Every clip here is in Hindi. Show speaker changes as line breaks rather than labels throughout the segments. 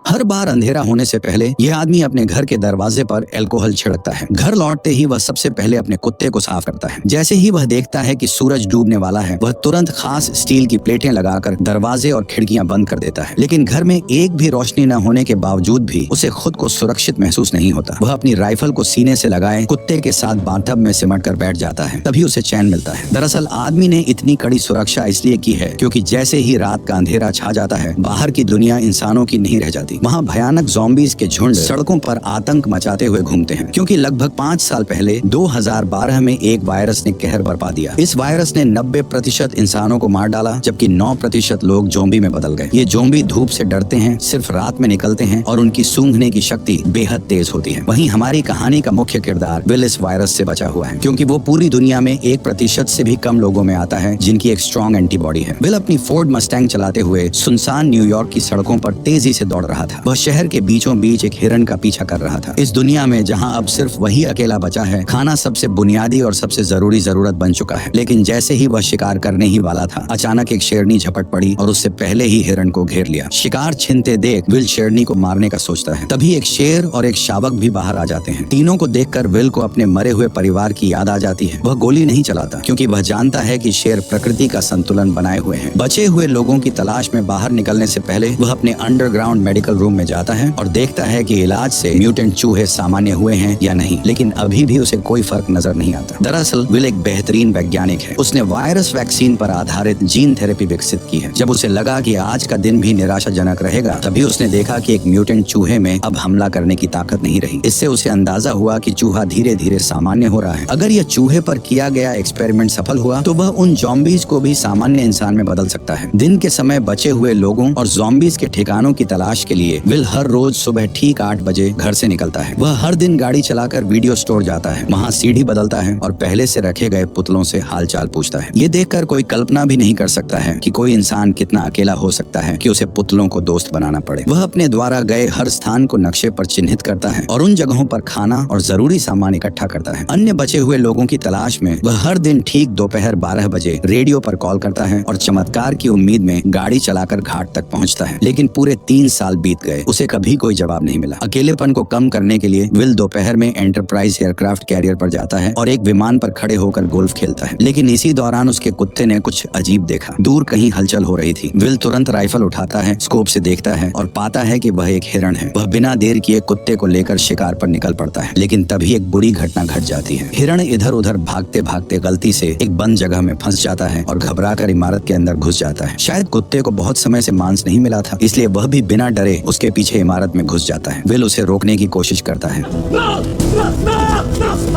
हर बार अंधेरा होने से पहले यह आदमी अपने घर के दरवाजे पर अल्कोहल छिड़कता है। घर लौटते ही वह सबसे पहले अपने कुत्ते को साफ करता है। जैसे ही वह देखता है कि सूरज डूबने वाला है, वह तुरंत खास स्टील की प्लेटें लगाकर दरवाजे और खिड़कियां बंद कर देता है। लेकिन घर में एक भी रोशनी न होने के बावजूद भी उसे खुद को सुरक्षित महसूस नहीं होता। वह अपनी राइफल को सीने से लगाए कुत्ते के साथ बाथटब में सिमट कर बैठ जाता है, तभी उसे चैन मिलता है। दरअसल आदमी ने इतनी कड़ी सुरक्षा इसलिए की है क्योंकि जैसे ही रात का अंधेरा छा जाता है, बाहर की दुनिया इंसानों की नहीं रह जाती। वहाँ भयानक ज़ॉम्बीज़ के झुंड सड़कों पर आतंक मचाते हुए घूमते हैं, क्योंकि लगभग 5 साल पहले 2012 में एक वायरस ने कहर बरपा दिया। इस वायरस ने 90% इंसानों को मार डाला, जबकि 9% लोग ज़ॉम्बी में बदल गए। ये ज़ॉम्बी धूप से डरते हैं, सिर्फ रात में निकलते हैं और उनकी सूंघने की शक्ति बेहद तेज होती है। वहीं हमारी कहानी का मुख्य किरदार विल इस वायरस से बचा हुआ है, क्योंकि वो पूरी दुनिया में 1% से भी कम लोगों में आता है जिनकी एक स्ट्रॉन्ग एंटीबॉडी है। विल अपनी फोर्ड मस्टैंग चलाते हुए सुनसान न्यूयॉर्क की सड़कों पर तेजी से दौड़ रहा था। वह शहर के बीचों बीच एक हिरन का पीछा कर रहा था। इस दुनिया में जहां अब सिर्फ वही अकेला बचा है, खाना सबसे बुनियादी और सबसे जरूरी जरूरत बन चुका है। लेकिन जैसे ही वह शिकार करने ही वाला था, अचानक एक शेरनी झपट पड़ी और उससे पहले ही हिरन को घेर लिया। शिकार छिनते देख विल शेरनी को मारने का सोचता है। तभी एक शेर और एक शावक भी बाहर आ जाते हैं। तीनों को देखकर विल को अपने मरे हुए परिवार की याद आ जाती है। वह गोली नहीं चलाता, क्योंकि वह जानता है कि शेर प्रकृति का संतुलन बनाए हुए हैं। बचे हुए लोगों की तलाश में बाहर निकलने से पहले वह अपने अंडरग्राउंड मेडिकल रूम में जाता है और देखता है कि इलाज से म्यूटेंट चूहे सामान्य हुए हैं या नहीं, लेकिन अभी भी उसे कोई फर्क नजर नहीं आता। दरअसल विल एक बेहतरीन वैज्ञानिक है। उसने वायरस वैक्सीन पर आधारित जीन थेरेपी विकसित की है। जब उसे लगा कि आज का दिन भी निराशाजनक रहेगा, तभी उसने देखा कि एक म्यूटेंट चूहे में अब हमला करने की ताकत नहीं रही। इससे उसे अंदाजा हुआ कि चूहा धीरे धीरे सामान्य हो रहा है। अगर यह चूहे पर किया गया एक्सपेरिमेंट सफल हुआ तो वह उन ज़ॉम्बीज़ को भी सामान्य इंसान में बदल सकता है। दिन के समय बचे हुए लोगों और ज़ॉम्बीज़ के ठिकानों की तलाश के लिए विल हर रोज सुबह ठीक 8 बजे घर से निकलता है। वह हर दिन गाड़ी चलाकर वीडियो स्टोर जाता है, वहाँ सीढ़ी बदलता है और पहले से रखे गए पुतलों से हालचाल पूछता है। ये देखकर कोई कल्पना भी नहीं कर सकता है कि कोई इंसान कितना अकेला हो सकता है कि उसे पुतलों को दोस्त बनाना पड़े। वह अपने द्वारा गए हर स्थान को नक्शे पर चिन्हित करता है और उन जगहों पर खाना और जरूरी सामान इकट्ठा करता है। अन्य बचे हुए लोगों की तलाश में वह हर दिन ठीक दोपहर 12 बजे रेडियो पर कॉल करता है और चमत्कार की उम्मीद में गाड़ी चलाकर घाट तक पहुंचता है। लेकिन पूरे 3 साल बीत गए, उसे कभी कोई जवाब नहीं मिला। अकेलेपन को कम करने के लिए विल दोपहर में एंटरप्राइज एयरक्राफ्ट कैरियर पर जाता है और एक विमान पर खड़े होकर गोल्फ खेलता है। लेकिन इसी दौरान उसके कुत्ते ने कुछ अजीब देखा। दूर कहीं हलचल हो रही थी। विल तुरंत राइफल उठाता है, स्कोप से देखता है और पाता है कि वह एक हिरन है। वह बिना देर किए कुत्ते को लेकर शिकार पर निकल पड़ता है। लेकिन तभी एक बुरी घटना घट जाती है। हिरण इधर उधर भागते भागते गलती से एक बंद जगह में फंस जाता है और घबराकर इमारत के अंदर घुस जाता है। शायद कुत्ते को बहुत समय से मांस नहीं मिला था, इसलिए वह भी बिना डरे उसके पीछे इमारत में घुस जाता है। विल उसे रोकने की कोशिश करता है।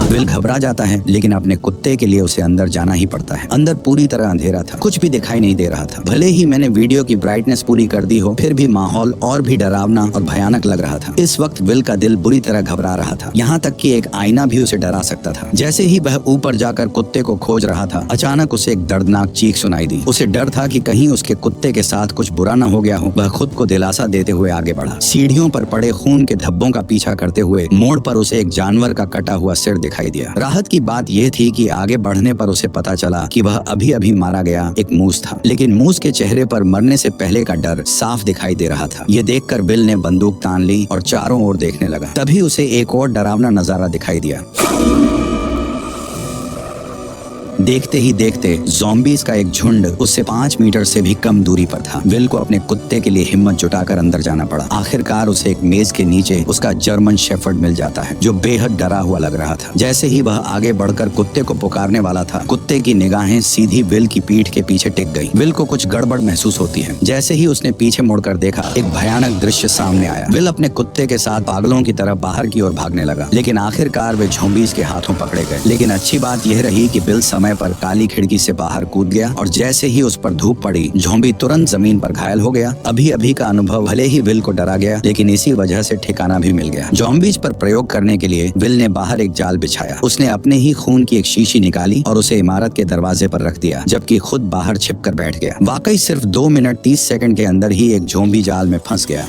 विल घबरा जाता है, लेकिन अपने कुत्ते के लिए उसे अंदर जाना ही पड़ता है। अंदर पूरी तरह अंधेरा था, कुछ भी दिखाई नहीं दे रहा था। भले ही मैंने वीडियो की ब्राइटनेस पूरी कर दी हो, फिर भी माहौल और भी डरावना और भयानक लग रहा था। इस वक्त विल का दिल बुरी तरह घबरा रहा था, यहाँ तक कि एक आईना भी उसे डरा सकता था। जैसे ही वह ऊपर जाकर कुत्ते को खोज रहा था, अचानक उसे एक दर्दनाक चीख सुनाई दी। उसे डर था कि कहीं उसके कुत्ते के साथ कुछ बुरा न हो गया हो। वह खुद को दिलासा देते हुए आगे बढ़ा। सीढ़ियों पर पड़े खून के धब्बों का पीछा करते हुए मोड़ पर उसे एक जानवर का कटा हुआ सिर दिखाई दिया। राहत की बात यह थी कि आगे बढ़ने पर उसे पता चला कि वह अभी अभी मारा गया एक मूस था। लेकिन मूस के चेहरे पर मरने से पहले का डर साफ दिखाई दे रहा था। ये देखकर विल ने बंदूक तान ली और चारों ओर देखने लगा। तभी उसे एक और डरावना नजारा दिखाई दिया। देखते ही देखते ज़ॉम्बीज़ का एक झुंड उससे 5 मीटर से भी कम दूरी पर था। विल को अपने कुत्ते के लिए हिम्मत जुटाकर अंदर जाना पड़ा। आखिरकार उसे एक मेज के नीचे उसका जर्मन शेफर्ड मिल जाता है, जो बेहद डरा हुआ लग रहा था। जैसे ही वह आगे बढ़कर कुत्ते को पुकारने वाला था, कुत्ते की निगाहें सीधी विल की पीठ के पीछे टिक गई। विल को कुछ गड़बड़ महसूस होती है। जैसे ही उसने पीछे मुड़कर देखा, एक भयानक दृश्य सामने आया। विल अपने कुत्ते के साथ पागलों की तरह बाहर की ओर भागने लगा, लेकिन आखिरकार वे ज़ॉम्बीज़ के हाथों पकड़े गए। लेकिन अच्छी बात यह रही कि विल समय पर काली खिड़की से बाहर कूद गया और जैसे ही उस पर धूप पड़ी, ज़ॉम्बी तुरंत जमीन पर घायल हो गया। अभी अभी का अनुभव भले ही विल को डरा गया, लेकिन इसी वजह से ठिकाना भी मिल गया। ज़ॉम्बीज़ पर प्रयोग करने के लिए विल ने बाहर एक जाल बिछाया। उसने अपने ही खून की एक शीशी निकाली और उसे इमारत के दरवाजे पर रख दिया, जबकि खुद बाहर छिपकर बैठ गया। वाकई सिर्फ 2 मिनट 30 सेकंड के अंदर ही एक ज़ॉम्बी जाल में फंस गया।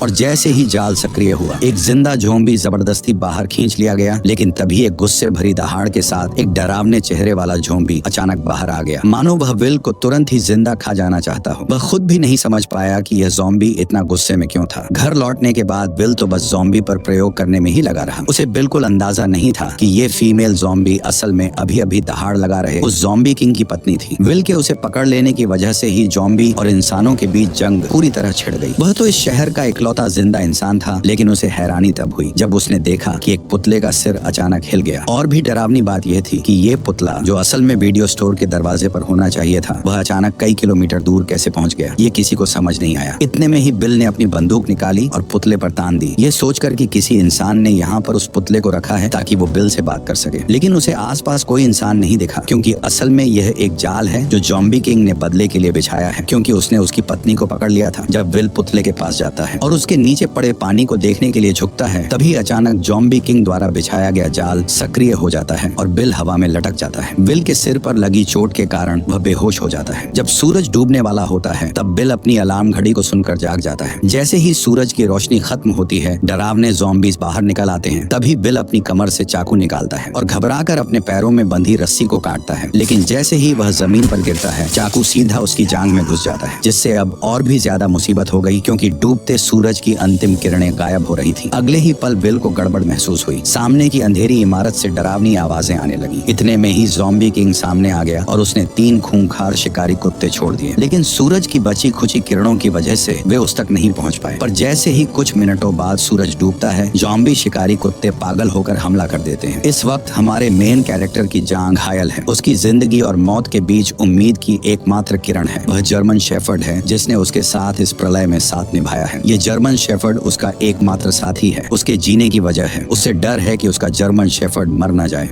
और जैसे ही जाल सक्रिय हुआ, एक जिंदा ज़ॉम्बी जबरदस्ती बाहर खींच लिया गया। लेकिन तभी एक गुस्से भरी दहाड़ के साथ एक डरावने चेहरे वाला ज़ॉम्बी अचानक बाहर आ गया, मानो वह विल को तुरंत ही जिंदा खा जाना चाहता हो। वह खुद भी नहीं समझ पाया कि यह ज़ॉम्बी इतना गुस्से में क्यों था। घर लौटने के बाद विल तो बस ज़ॉम्बी पर प्रयोग करने में ही लगा रहा। उसे बिल्कुल अंदाजा नहीं था कि ये फीमेल ज़ॉम्बी असल में अभी अभी दहाड़ लगा रहे उस ज़ॉम्बी किंग की पत्नी थी। विल के उसे पकड़ लेने की वजह से ही ज़ॉम्बी और इंसानों के बीच जंग पूरी तरह छिड़ गई। वह तो इस शहर का इकलौता जिंदा इंसान था, लेकिन उसे हैरानी तब हुई जब उसने देखा कि एक पुतले का सिर अचानक हिल गया। और भी डरावनी बात यह थी कि ये पुतला, जो असल में वीडियो स्टोर के दरवाजे पर होना चाहिए था, वह अचानक कई किलोमीटर दूर कैसे पहुंच गया, ये किसी को समझ नहीं आया। इतने में ही बिल ने अपनी बंदूक निकाली और पुतले पर तान दी, ये सोचकर कि किसी इंसान ने यहाँ पर उस पुतले को रखा है ताकि वो बिल से बात कर सके। लेकिन उसे आसपास कोई इंसान नहीं दिखा, क्योंकि असल में यह एक जाल है जो ज़ॉम्बी किंग ने बदले के लिए बिछाया है, क्योंकि उसने उसकी पत्नी को पकड़ लिया था। जब विल पुतले के पास जाता है और उसके नीचे पड़े पानी को देखने के लिए झुकता है, तभी अचानक ज़ॉम्बी किंग द्वारा बिछाया गया जाल सक्रिय हो जाता है और बिल हवा में लटक जाता है। विल के सिर पर लगी चोट के कारण वह बेहोश हो जाता है। जब सूरज डूबने वाला होता है, तब बिल अपनी अलार्म घड़ी को सुनकर जाग जाता है। जैसे ही सूरज की रोशनी खत्म होती है, डरावने ज़ॉम्बीज बाहर निकल आते हैं। तभी बिल अपनी कमर से चाकू निकालता है और घबराकर अपने पैरों में बंधी रस्सी को काटता है। लेकिन जैसे ही वह जमीन पर गिरता है, चाकू सीधा उसकी जांघ में घुस जाता है, जिससे अब और भी ज्यादा मुसीबत हो गई, क्योंकि डूबते सूरज की अंतिम किरणें गायब हो रही थी। अगले ही पल बिल को गड़बड़ महसूस हुई। सामने की अंधेरी इमारत से डरावनी आवाजें आने लगी। इतने में ही ज़ॉम्बी किंग सामने आ गया और उसने 3 खूंखार शिकारी कुत्ते छोड़ दिए। लेकिन सूरज की बची खुची किरणों की वजह से वे उस तक नहीं पहुंच पाए। पर जैसे ही कुछ मिनटों बाद सूरज डूबता है, ज़ॉम्बी शिकारी कुत्ते पागल होकर हमला कर देते हैं। इस वक्त हमारे मेन कैरेक्टर की जान घायल है। उसकी जिंदगी और मौत के बीच उम्मीद की एकमात्र किरण है। वह जर्मन शेफर्ड है, जिसने उसके साथ इस प्रलय में साथ निभाया है। ये जर्मन शेफर्ड उसका एकमात्र साथी है, उसके जीने की वजह है। उससे डर है कि उसका जर्मन शेफर्ड मर न जाए।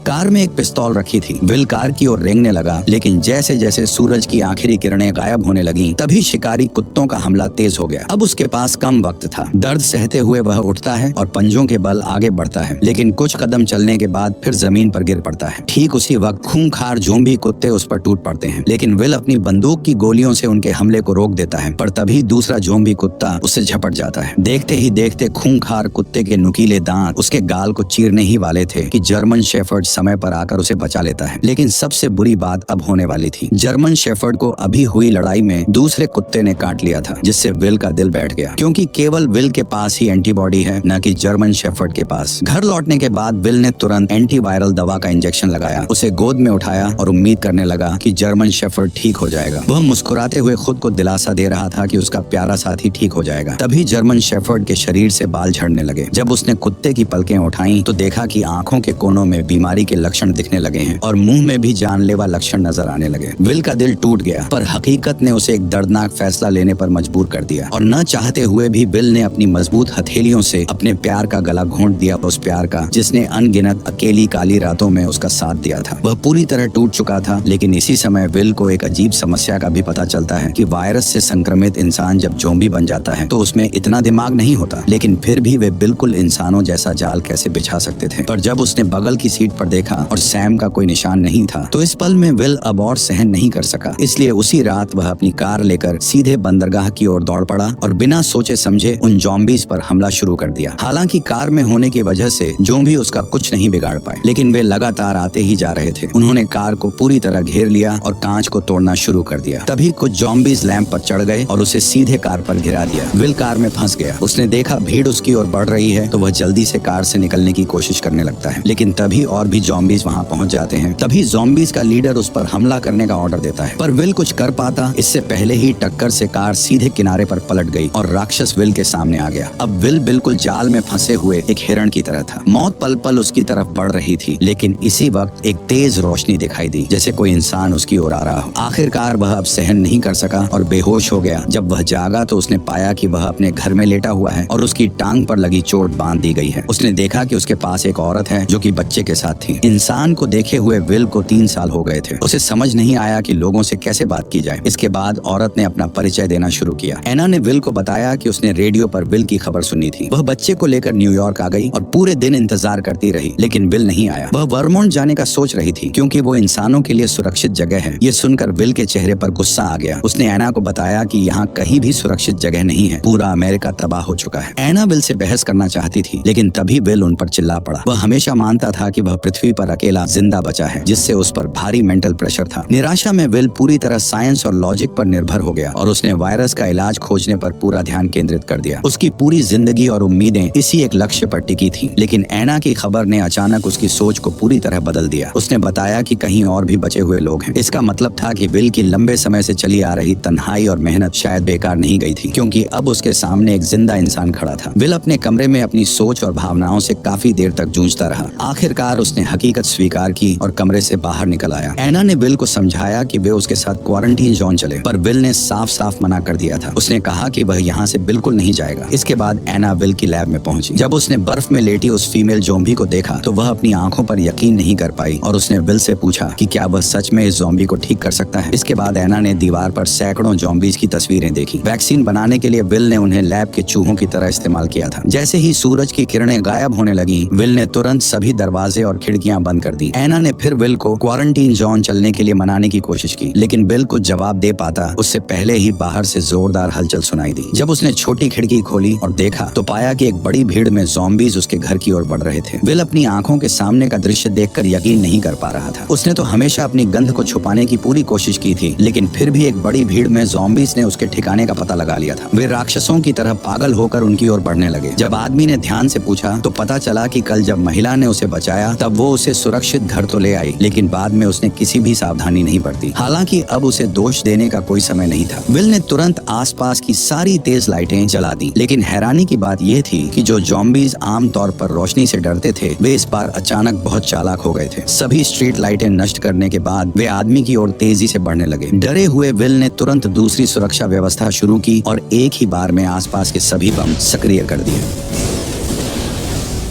कार में एक पिस्तौल रखी थी। विल कार की ओर रेंगने लगा, लेकिन जैसे जैसे सूरज की आखिरी किरणें गायब होने लगीं, तभी शिकारी कुत्तों का हमला तेज हो गया। अब उसके पास कम वक्त था। दर्द सहते हुए वह उठता है और पंजों के बल आगे बढ़ता है, लेकिन कुछ कदम चलने के बाद फिर जमीन पर गिर पड़ता है। ठीक उसी वक्त खूंखार ज़ॉम्बी कुत्ते उस पर टूट पड़ते हैं, लेकिन विल अपनी बंदूक की गोलियों से उनके हमले को रोक देता है। पर तभी दूसरा ज़ॉम्बी कुत्ता उससे झपट जाता है। देखते ही देखते खूंखार कुत्ते के नुकीले दांत उसके गाल को चीरने ही वाले थे कि जर्मन शेफर्ड समय पर आकर उसे बचा लेता है। लेकिन सबसे बुरी बात अब होने वाली थी। जर्मन शेफर्ड को अभी हुई लड़ाई में दूसरे कुत्ते ने काट लिया था, जिससे विल का दिल बैठ गया, क्योंकि केवल विल के पास ही एंटीबॉडी है, न कि जर्मन शेफर्ड के पास। घर लौटने के बाद विल ने तुरंत एंटीवायरल दवा का इंजेक्शन लगाया, उसे गोद में उठाया और उम्मीद करने लगा कि जर्मन शेफर्ड ठीक हो जाएगा। वह मुस्कुराते हुए खुद को दिलासा दे रहा था कि उसका प्यारा साथी ठीक हो जाएगा। तभी जर्मन शेफर्ड के शरीर से बाल झड़ने लगे। जब उसने कुत्ते की पलकें उठाई तो देखा कि आंखों के कोनों में बीमारी के लक्षण दिखने लगे हैं और मुंह में भी जानलेवा लक्षण नजर आने लगे। विल का दिल टूट गया, पर हकीकत ने उसे एक दर्दनाक फैसला लेने पर मजबूर कर दिया और न चाहते हुए भी विल ने अपनी मजबूत हथेलियों से अपने प्यार का गला घोंट दिया, उस प्यार का जिसने अनगिनत अकेली काली रातों में उसका साथ दिया था। वह पूरी तरह टूट चुका था। लेकिन इसी समय विल को एक अजीब समस्या का भी पता चलता है कि वायरस से संक्रमित इंसान जब ज़ॉम्बी बन जाता है तो उसमें इतना दिमाग नहीं होता, लेकिन फिर भी वे बिल्कुल इंसानों जैसा जाल कैसे बिछा सकते थे। पर जब उसने बगल की सीट पर देखा और सैम का कोई निशान नहीं था, तो इस पल में विल अब और सहन नहीं कर सका। इसलिए उसी रात वह अपनी कार लेकर सीधे बंदरगाह की ओर दौड़ पड़ा और बिना सोचे समझे उन ज़ॉम्बीज पर हमला शुरू कर दिया। हालांकि कार में होने की वजह से ज़ॉम्बी उसका कुछ नहीं बिगाड़ पाए, लेकिन वे लगातार आते ही जा रहे थे। उन्होंने कार को पूरी तरह घेर लिया और कांच को तोड़ना शुरू कर दिया। तभी कुछ ज़ॉम्बीज लैंप पर चढ़ गए और उसे सीधे कार पर गिरा दिया। विल कार में फंस गया। उसने देखा भीड़ उसकी ओर बढ़ रही है, तो वह जल्दी से कार से निकलने की कोशिश करने लगता है, लेकिन तभी और भी ज़ॉम्बीज वहां पहुंच जाते हैं। तभी ज़ॉम्बीज का लीडर उस पर हमला करने का ऑर्डर देता है, पर विल कुछ कर पाता इससे पहले ही टक्कर से कार सीधे किनारे पर पलट गई और राक्षस विल के सामने आ गया। अब विल बिल्कुल जाल में फंसे हुए एक हिरण की तरह था। मौत पल पल उसकी तरफ बढ़ रही थी, लेकिन इसी वक्त एक तेज रोशनी दिखाई दी, जैसे कोई इंसान उसकी ओर आ रहा हो। आखिरकार वह अब सहन नहीं कर सका और बेहोश हो गया। जब वह जागा तो उसने पाया कि वह अपने घर में लेटा हुआ है और उसकी टांग पर लगी चोट बांध दी गई है। उसने देखा कि उसके पास एक औरत है जो कि बच्चे के साथ थी। थी। इंसान को देखे हुए विल को 3 साल हो गए थे। उसे समझ नहीं आया कि लोगों से कैसे बात की जाए। इसके बाद औरत ने अपना परिचय देना शुरू किया। एना ने विल को बताया कि उसने रेडियो पर विल की खबर सुनी थी। वह बच्चे को लेकर न्यूयॉर्क आ गई और पूरे दिन इंतजार करती रही, लेकिन विल नहीं आया। वह वर्मोंट जाने का सोच रही थी क्योंकि वो इंसानों के लिए सुरक्षित जगह है। ये सुनकर विल के चेहरे पर गुस्सा आ गया। उसने एना को बताया कि यहाँ कहीं भी सुरक्षित जगह नहीं है, पूरा अमेरिका तबाह हो चुका है। एना विल से बहस करना चाहती थी, लेकिन तभी विल उन पर चिल्ला पड़ा। वह हमेशा मानता था कि वह पृथ्वी पर अकेला जिंदा बचा है, जिससे उस पर भारी मेंटल प्रेशर था। निराशा में विल पूरी तरह साइंस और लॉजिक पर निर्भर हो गया और उसने वायरस का इलाज खोजने पर पूरा ध्यान केंद्रित कर दिया। उसकी पूरी जिंदगी और उम्मीदें इसी एक लक्ष्य पर टिकी थी। लेकिन एना की खबर ने अचानक उसकी सोच को पूरी तरह बदल दिया। उसने बताया कि कहीं और भी बचे हुए लोग हैं। इसका मतलब था कि विल की लंबे समय से चली आ रही तन्हाई और मेहनत शायद बेकार नहीं गई थी, क्योंकि अब उसके सामने एक जिंदा इंसान खड़ा था। विल अपने कमरे में अपनी सोच और भावनाओं से काफी देर तक जूझता रहा। आखिरकार उसने हकीकत स्वीकार की और कमरे से बाहर निकल आया। एना ने विल को समझाया कि वे उसके साथ क्वारंटीन जोन चले, पर विल ने साफ साफ मना कर दिया था। उसने कहा कि वह यहाँ से बिल्कुल नहीं जाएगा। इसके बाद एना विल की लैब में पहुंची। जब उसने बर्फ में लेटी उस फीमेल ज़ॉम्बी को देखा तो वह अपनी आंखों पर यकीन नहीं कर पाई और उसने विल से पूछा कि क्या वह सच में इस ज़ॉम्बी को ठीक कर सकता है। इसके बाद एना ने दीवार पर सैकड़ों ज़ॉम्बीज की तस्वीरें देखी। वैक्सीन बनाने के लिए विल ने उन्हें लैब के चूहों की तरह इस्तेमाल किया था। जैसे ही सूरज की किरणें गायब होने लगी, विल ने तुरंत सभी दरवाजे और खिड़कियां बंद कर दी। एना ने फिर विल को क्वारंटीन जोन चलने के लिए मनाने की कोशिश की, लेकिन विल कुछ जवाब दे पाता उससे पहले ही बाहर से जोरदार हलचल सुनाई दी। जब उसने छोटी खिड़की खोली और देखा तो पाया कि एक बड़ी भीड़ में ज़ॉम्बीज उसके घर की ओर बढ़ रहे थे। विल अपनी आंखों के सामने का दृश्य देखकर यकीन नहीं कर पा रहा था। उसने तो हमेशा अपनी गंध को छुपाने की पूरी कोशिश की थी, लेकिन फिर भी एक बड़ी भीड़ में ज़ॉम्बीज ने उसके ठिकाने का पता लगा लिया था। वे राक्षसों की तरह पागल होकर उनकी ओर बढ़ने लगे। जब आदमी ने ध्यान से पूछा तो पता चला कि कल जब महिला ने उसे बचाया तब वो उसे सुरक्षित घर तो ले आई, लेकिन बाद में उसने किसी भी सावधानी नहीं बरती। हालांकि अब उसे दोष देने का कोई समय नहीं था। विल ने तुरंत आसपास की सारी तेज लाइटें जला दी, लेकिन हैरानी की बात यह थी कि जो ज़ॉम्बीज आम तौर पर रोशनी से डरते थे, वे इस बार अचानक बहुत चालाक हो गए थे। सभी स्ट्रीट लाइटें नष्ट करने के बाद वे आदमी की ओर तेजी से बढ़ने लगे। डरे हुए विल ने तुरंत दूसरी सुरक्षा व्यवस्था शुरू की और एक ही बार में आसपास के सभी बम सक्रिय कर दिए।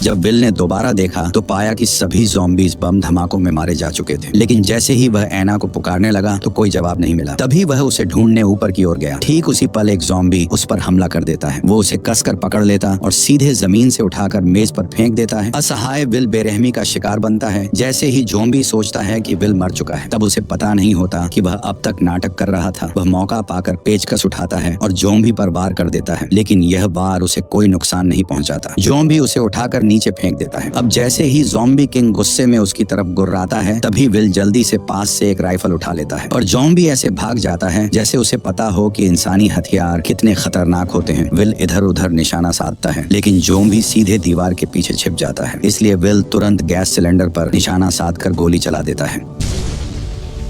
जब विल ने दोबारा देखा तो पाया कि सभी ज़ॉम्बीज बम धमाकों में मारे जा चुके थे, लेकिन जैसे ही वह एना को पुकारने लगा तो कोई जवाब नहीं मिला। तभी वह उसे ढूंढने ऊपर की ओर गया। ठीक उसी पल एक ज़ॉम्बी उस पर हमला कर देता है। वो उसे कसकर पकड़ लेता और सीधे जमीन से उठाकर मेज पर फेंक देता है। असहाय विल बेरहमी का शिकार बनता है। जैसे ही ज़ॉम्बी सोचता है कि विल मर चुका है, तब उसे पता नहीं होता कि वह अब तक नाटक कर रहा था। वह मौका पाकर पेचकस उठाता है और ज़ॉम्बी पर वार कर देता है, लेकिन यह वार उसे कोई नुकसान नहीं पहुंचाता। ज़ॉम्बी उसे उठाकर नीचे फेंक देता है। अब जैसे ही ज़ॉम्बी किंग गुस्से में उसकी तरफ गुर्राता है, तभी विल जल्दी से पास से एक राइफल उठा लेता है और ज़ॉम्बी ऐसे भाग जाता है जैसे उसे पता हो कि इंसानी हथियार कितने खतरनाक होते हैं। विल इधर उधर निशाना साधता है, लेकिन ज़ॉम्बी सीधे दीवार के पीछे छिप जाता है। इसलिए विल तुरंत गैस सिलेंडर पर निशाना साधकर गोली चला देता है।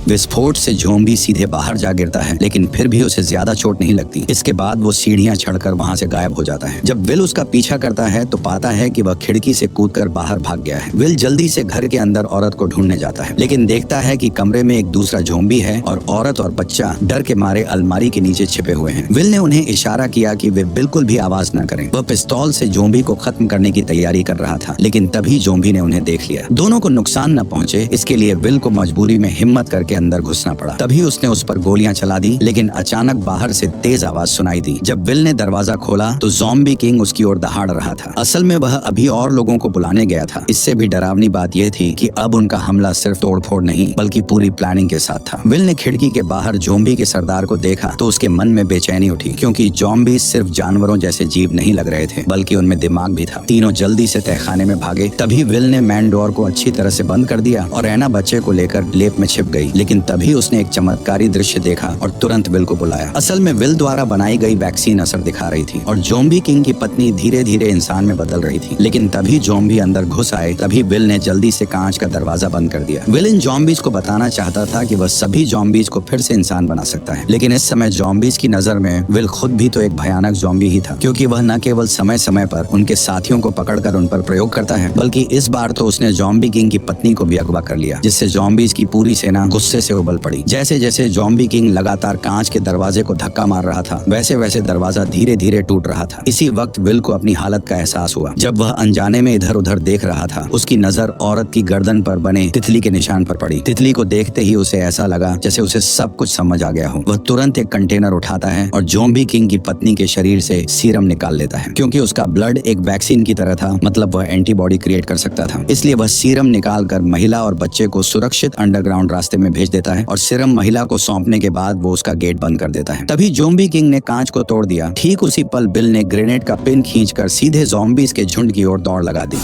विस्फोट से ज़ॉम्बी सीधे बाहर जा गिरता है, लेकिन फिर भी उसे ज्यादा चोट नहीं लगती। इसके बाद वो सीढ़ियां चढ़कर वहां से गायब हो जाता है। जब विल उसका पीछा करता है तो पाता है कि वह खिड़की से कूदकर बाहर भाग गया है। विल जल्दी से घर के अंदर औरत को ढूंढने जाता है, लेकिन देखता है कि कमरे में एक दूसरा ज़ॉम्बी है और औरत और बच्चा डर के मारे अलमारी के नीचे छिपे हुए हैं। विल ने उन्हें इशारा किया कि वे बिल्कुल भी आवाज न करें। वह पिस्तौल से ज़ॉम्बी को खत्म करने की तैयारी कर रहा था, लेकिन तभी ज़ॉम्बी ने उन्हें देख लिया। दोनों को नुकसान न पहुंचे, इसके लिए विल को मजबूरी में हिम्मत करके अंदर घुसना पड़ा। तभी उसने उस पर गोलियां चला दी, लेकिन अचानक बाहर से तेज आवाज सुनाई दी। जब विल ने दरवाजा खोला तो ज़ॉम्बी किंग उसकी ओर दहाड़ रहा था। असल में वह अभी और लोगों को बुलाने गया था। इससे भी डरावनी बात यह थी कि अब उनका हमला सिर्फ तोड़फोड़ नहीं बल्कि पूरी प्लानिंग के साथ था। विल ने खिड़की के बाहर ज़ॉम्बी के सरदार को देखा तो उसके मन में बेचैनी उठी, क्योंकि ज़ॉम्बी सिर्फ जानवरों जैसे जीव नहीं लग रहे थे, बल्कि उनमें दिमाग भी था। तीनों जल्दी से तहखाने में भागे। तभी विल ने मैन डोर को अच्छी तरह से बंद कर दिया और एना बच्चे को लेकर लेप में छिप गई, लेकिन तभी उसने एक चमत्कारी दृश्य देखा और तुरंत विल को बुलाया। असल में विल द्वारा बनाई गई वैक्सीन असर दिखा रही थी और ज़ॉम्बी किंग की पत्नी धीरे धीरे इंसान में बदल रही थी, लेकिन तभी ज़ॉम्बी अंदर घुस आए। तभी विल ने जल्दी से कांच का दरवाजा बंद कर दिया। विल इन ज़ॉम्बीज को बताना चाहता था कि वह सभी ज़ॉम्बीज को फिर से इंसान बना सकता है, लेकिन इस समय ज़ॉम्बीज की नजर में विल खुद भी तो एक भयानक ज़ॉम्बी ही था, क्योंकि वह न केवल समय समय पर उनके साथियों को पकड़कर उन पर प्रयोग करता है, बल्कि इस बार तो उसने ज़ॉम्बी किंग की पत्नी को भी अगवा कर लिया, जिससे ज़ॉम्बीज की पूरी सेना गुस्से गुस्से से उबल पड़ी। जैसे जैसे ज़ॉम्बी किंग लगातार कांच के दरवाजे को धक्का मार रहा था, वैसे वैसे दरवाजा धीरे धीरे टूट रहा था। इसी वक्त विल को अपनी हालत का एहसास हुआ। जब वह अनजाने में इधर उधर देख रहा था, उसकी नजर औरत की गर्दन पर बने तितली के निशान पर पड़ी। तितली को देखते ही उसे ऐसा लगा जैसे उसे सब कुछ समझ आ गया हो। वह तुरंत एक कंटेनर उठाता है और ज़ॉम्बी किंग की पत्नी के शरीर से सीरम निकाल लेता है। क्योंकि उसका ब्लड एक वैक्सीन की तरह था, मतलब वह एंटीबॉडी क्रिएट कर सकता था। इसलिए वह सीरम निकाल कर महिला और बच्चे को सुरक्षित अंडरग्राउंड रास्ते में भेज देता है और सीरम महिला को सौंपने के बाद वो उसका गेट बंद कर देता है। तभी ज़ॉम्बी किंग ने कांच को तोड़ दिया। ठीक उसी पल बिल ने ग्रेनेड का पिन खींचकर सीधे ज़ॉम्बीज के झुंड की ओर दौड़ लगा दी।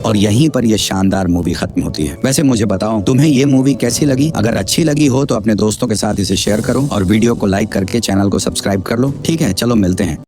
और यहीं पर यह शानदार मूवी खत्म होती है। वैसे मुझे बताओ तुम्हें ये मूवी कैसी लगी? अगर अच्छी लगी हो तो अपने दोस्तों के साथ इसे शेयर करो और वीडियो को लाइक करके चैनल को सब्सक्राइब कर लो। ठीक है, चलो मिलते हैं।